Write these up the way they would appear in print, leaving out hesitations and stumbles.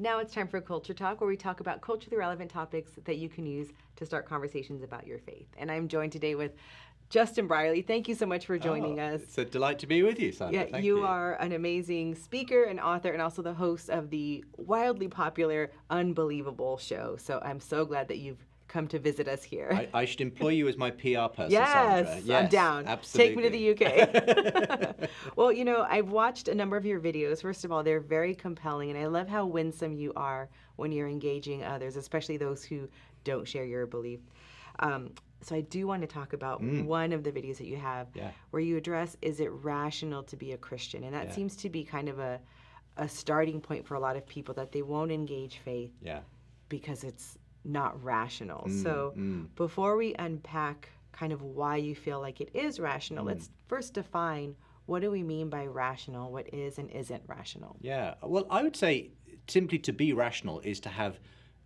Now it's time for Culture Talk, where we talk about culturally relevant topics that you can use to start conversations about your faith. And I'm joined today with Justin Brierley. Thank you so much for joining us. It's a delight to be with you, Sandra. Yeah, Thank you are an amazing speaker and author and also the host of the wildly popular Unbelievable show. So I'm so glad that you've come to visit us here. I should employ you as my PR person, Yes, Sandra. Yes, I'm down. absolutely. Take me to the UK. Well, you know, I've watched a number of your videos. First of all, they're very compelling, and I love how winsome you are when you're engaging others, especially those who don't share your belief. So I do want to talk about one of the videos that you have where you address, is it rational to be a Christian? And that seems to be kind of a starting point for a lot of people, that they won't engage faith because it's not rational. So before we unpack kind of why you feel like it is rational, let's first define, what do we mean by rational? What is and isn't rational? Yeah, well, I would say simply to be rational is to have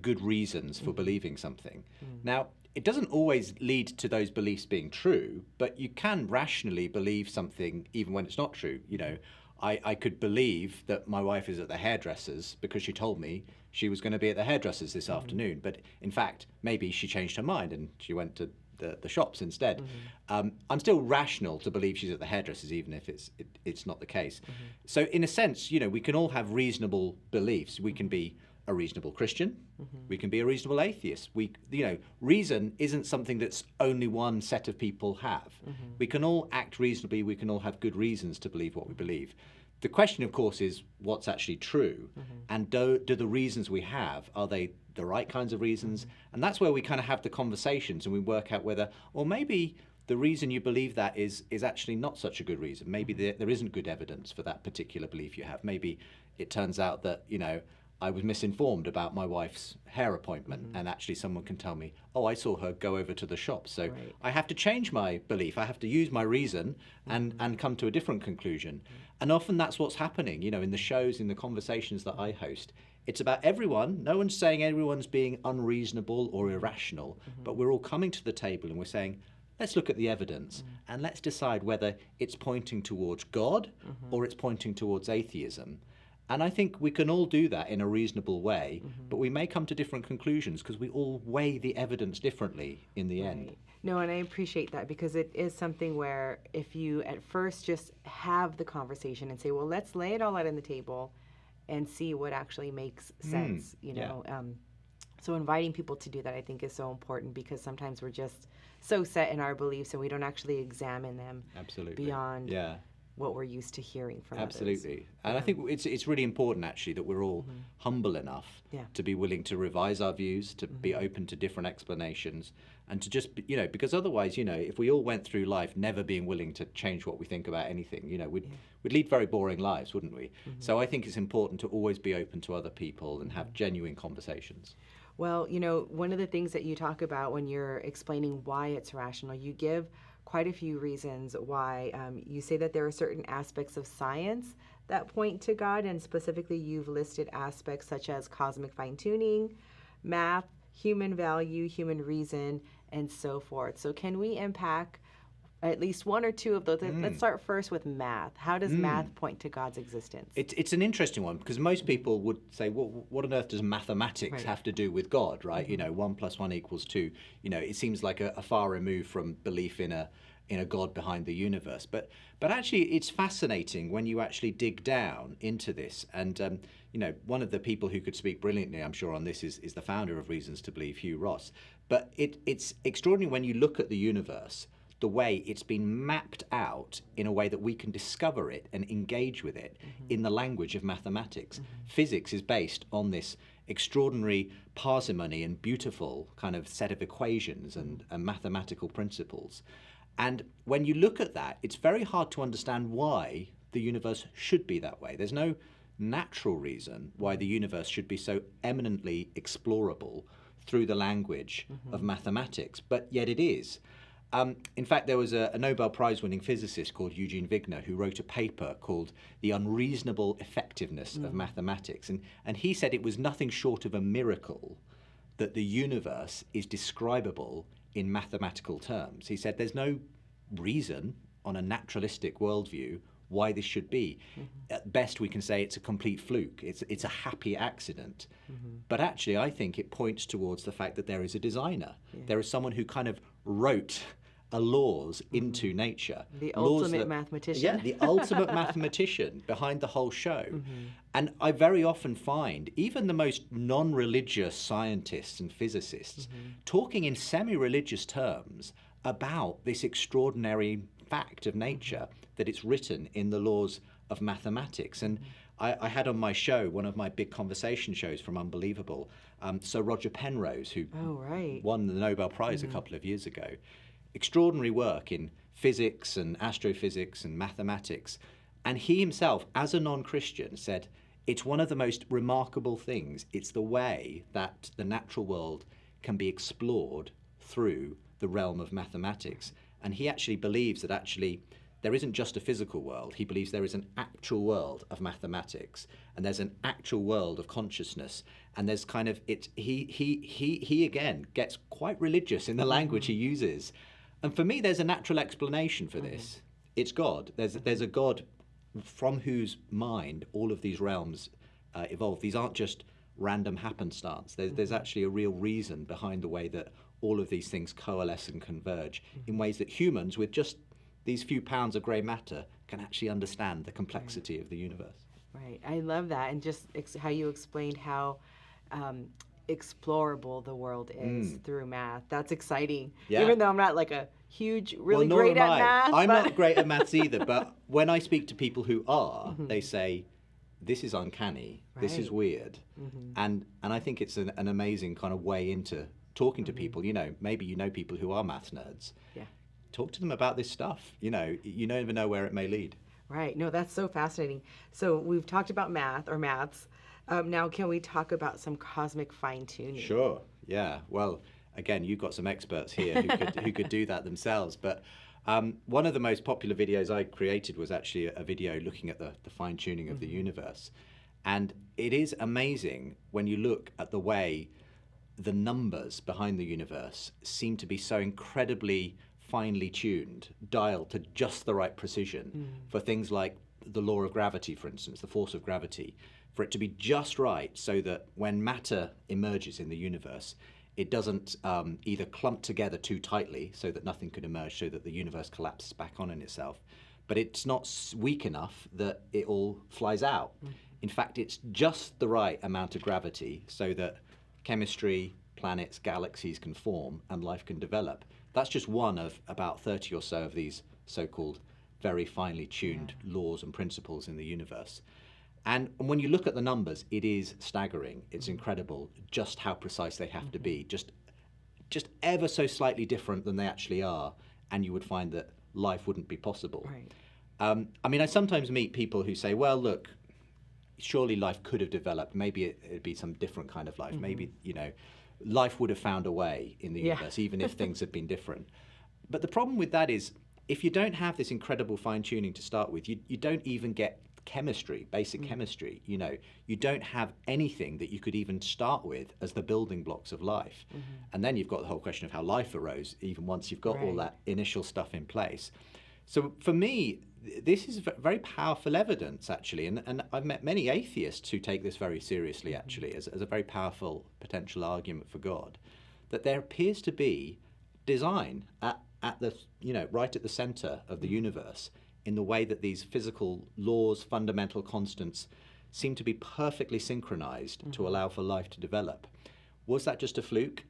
good reasons for believing something. Now, it doesn't always lead to those beliefs being true, but you can rationally believe something even when it's not true. You know, I could believe that my wife is at the hairdresser's because she told me she was going to be at the hairdresser's this afternoon, but in fact, maybe she changed her mind and she went to the shops instead. I'm still rational to believe she's at the hairdresser's, even if it's not the case. So in a sense, you know, we can all have reasonable beliefs. We can be a reasonable Christian. We can be a reasonable atheist. You know, reason isn't something that's only one set of people have. We can all act reasonably. We can all have good reasons to believe what we believe. The question, of course, is what's actually true, and do the reasons we have, are they the right kinds of reasons? And that's where we kind of have the conversations and we work out whether, or maybe the reason you believe that is actually not such a good reason. Maybe there isn't good evidence for that particular belief you have. Maybe it turns out that, you know, I was misinformed about my wife's hair appointment, and actually someone can tell me, oh, I saw her go over to the shop. So I have to change my belief. I have to use my reason and come to a different conclusion. And often that's what's happening, you know, in the shows, in the conversations that I host. It's about everyone. No one's saying everyone's being unreasonable or irrational, but we're all coming to the table and we're saying, let's look at the evidence and let's decide whether it's pointing towards God or it's pointing towards atheism. And I think we can all do that in a reasonable way, but we may come to different conclusions because we all weigh the evidence differently in the end. No, and I appreciate that, because it is something where if you at first just have the conversation and say, well, let's lay it all out on the table and see what actually makes sense, you know. So inviting people to do that, I think, is so important, because sometimes we're just so set in our beliefs and we don't actually examine them beyond what we're used to hearing from others. And I think it's really important, actually, that we're all humble enough to be willing to revise our views, to be open to different explanations, and to just, you know, because otherwise, you know, if we all went through life never being willing to change what we think about anything, you know, we'd lead very boring lives, wouldn't we? So I think it's important to always be open to other people and have genuine conversations. Well, you know, one of the things that you talk about when you're explaining why it's rational, you give quite a few reasons why. You say that there are certain aspects of science that point to God, and specifically you've listed aspects such as cosmic fine-tuning, math, human value, human reason, and so forth. So can we unpack at least one or two of those? Let's start first with math. How does math point to God's existence? It's an interesting one, because most people would say, well, what on earth does mathematics have to do with God, right? You know, 1 + 1 = 2. You know, it seems like a far remove from belief in a God behind the universe. But actually, it's fascinating when you actually dig down into this. And you know, one of the people who could speak brilliantly, I'm sure, on this is the founder of Reasons to Believe, Hugh Ross. But it's extraordinary when you look at the universe, the way it's been mapped out in a way that we can discover it and engage with it in the language of mathematics. Physics is based on this extraordinary parsimony and beautiful kind of set of equations and mathematical principles. And when you look at that, it's very hard to understand why the universe should be that way. There's no natural reason why the universe should be so eminently explorable through the language of mathematics, but yet it is. In fact, there was a Nobel Prize-winning physicist called Eugene Wigner who wrote a paper called The Unreasonable Effectiveness of Mathematics. And he said it was nothing short of a miracle that the universe is describable in mathematical terms. He said there's no reason on a naturalistic worldview why this should be. At best, we can say it's a complete fluke. It's a happy accident. But actually, I think it points towards the fact that there is a designer. There is someone who kind of wrote laws into nature. The Laws ultimate mathematician. Yeah, the ultimate mathematician behind the whole show. And I very often find even the most non-religious scientists and physicists talking in semi-religious terms about this extraordinary fact of nature, that it's written in the laws of mathematics. And I had on my show, one of my big conversation shows from Unbelievable, Sir Roger Penrose, who won the Nobel Prize a couple of years ago. Extraordinary work in physics and astrophysics and mathematics. And he himself, as a non-Christian, said, it's one of the most remarkable things. It's the way that the natural world can be explored through the realm of mathematics. And he actually believes that actually there isn't just a physical world. He believes there is an actual world of mathematics, and there's an actual world of consciousness. And there's kind of he again gets quite religious in the language he uses. And for me, there's a natural explanation for this. It's God. There's a God from whose mind all of these realms evolve. These aren't just random happenstance. There's actually a real reason behind the way that all of these things coalesce and converge in ways that humans, with just these few pounds of grey matter, can actually understand the complexity of the universe. Right. I love that. And just how you explained how explorable the world is through math. That's exciting. Yeah. Even though I'm not like a huge, really Well, nor great am at I. math. I'm but not great at maths either, but when I speak to people who are, they say, this is uncanny, this is weird. And I think it's an amazing kind of way into talking to people. You know, maybe you know people who are maths nerds. Yeah. Talk to them about this stuff. You know, you never know where it may lead. Right. No, that's so fascinating. So we've talked about math or maths. Now, can we talk about some cosmic fine-tuning? Sure. Yeah. Well, again, you've got some experts here who could do that themselves. But one of the most popular videos I created was actually a video looking at the fine-tuning of the universe. And it is amazing when you look at the way the numbers behind the universe seem to be so incredibly finely tuned, dialed to just the right precision for things like the law of gravity, for instance, the force of gravity, for it to be just right so that when matter emerges in the universe, it doesn't either clump together too tightly so that nothing could emerge, so that the universe collapses back on in itself, but it's not weak enough that it all flies out. In fact, it's just the right amount of gravity so that chemistry, planets, galaxies can form and life can develop. That's just one of about 30 or so of these so-called very finely tuned laws and principles in the universe. And when you look at the numbers, it is staggering. It's incredible just how precise they have to be, just ever so slightly different than they actually are, and you would find that life wouldn't be possible. Right. I mean, I sometimes meet people who say, well, look, surely life could have developed. Maybe it'd be some different kind of life. Maybe, you know, life would have found a way in the universe, even if things had been different. But the problem with that is, if you don't have this incredible fine-tuning to start with, you don't even get chemistry, basic chemistry. You know, you don't have anything that you could even start with as the building blocks of life. And then you've got the whole question of how life arose, even once you've got all that initial stuff in place. So for me, this is very powerful evidence, actually, and I've met many atheists who take this very seriously, actually, as a very powerful potential argument for God, that there appears to be design at the, you know, right at the center of the universe, in the way that these physical laws, fundamental constants, seem to be perfectly synchronized to allow for life to develop. Was that just a fluke?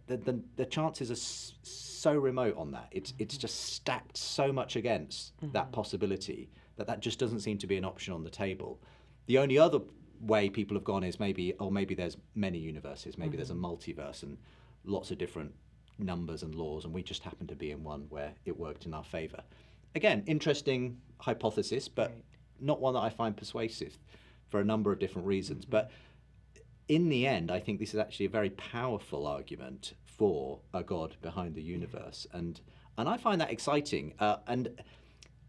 The chances are so remote on that. It's just stacked so much against that possibility that just doesn't seem to be an option on the table. The only other way people have gone is maybe there's many universes, maybe there's a multiverse and lots of different numbers and laws, and we just happen to be in one where it worked in our favor. Again, interesting hypothesis, but not one that I find persuasive for a number of different reasons. But in the end, I think this is actually a very powerful argument for a God behind the universe. And I find that exciting. And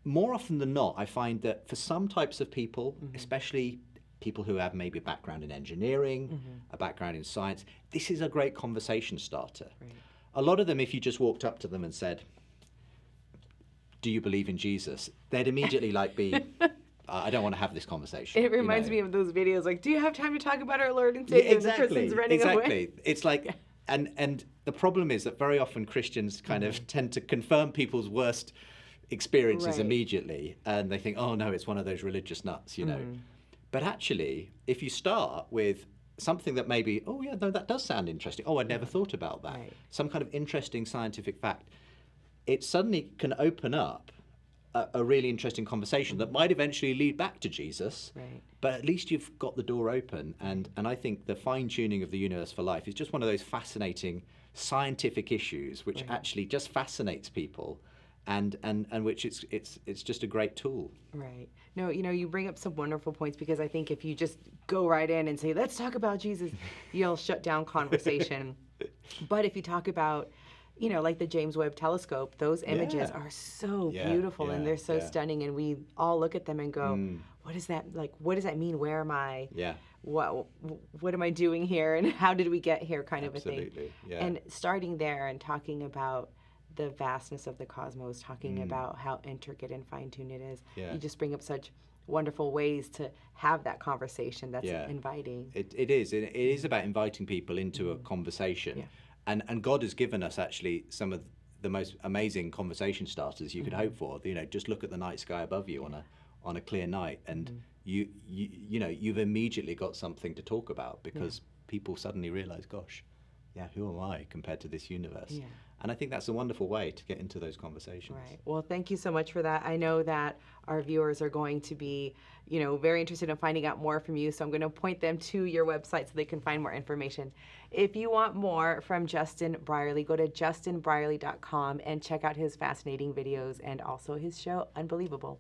more often than not, I find that for some types of people, especially people who have maybe a background in engineering, a background in science, this is a great conversation starter. A lot of them, if you just walked up to them and said, do you believe in Jesus? They'd immediately like be, I don't want to have this conversation. It reminds me of those videos like, do you have time to talk about our Lord and Savior? Yeah, exactly. And the person's running away. It's like, and the problem is that very often Christians kind of tend to confirm people's worst experiences immediately, and they think, oh no, it's one of those religious nuts, you know. But actually, if you start with something that maybe, oh yeah, no, that does sound interesting. Oh, I never thought about that. Some kind of interesting scientific fact. It suddenly can open up a really interesting conversation that might eventually lead back to Jesus. But at least you've got the door open. And I think the fine-tuning of the universe for life is just one of those fascinating scientific issues which actually just fascinates people. And which it's just a great tool. Right. No, you know, you bring up some wonderful points, because I think if you just go right in and say, let's talk about Jesus, you'll shut down conversation. But if you talk about, you know, like the James Webb Telescope, those images are so beautiful and they're so stunning, and we all look at them and go, what is that, like, what does that mean? Where am I? What am I doing here? And how did we get here, kind of a thing. And starting there and talking about the vastness of the cosmos, talking about how intricate and fine-tuned it is. You just bring up such wonderful ways to have that conversation that's inviting. It is about inviting people into a conversation. And God has given us actually some of the most amazing conversation starters you could hope for. You know, just look at the night sky above you on a clear night, and you know, you've immediately got something to talk about, because people suddenly realize, gosh, who am I compared to this universe? And I think that's a wonderful way to get into those conversations. Right. Well, thank you so much for that. I know that our viewers are going to be, you know, very interested in finding out more from you. So I'm going to point them to your website so they can find more information. If you want more from Justin Brierley, go to justinbrierley.com and check out his fascinating videos and also his show, Unbelievable.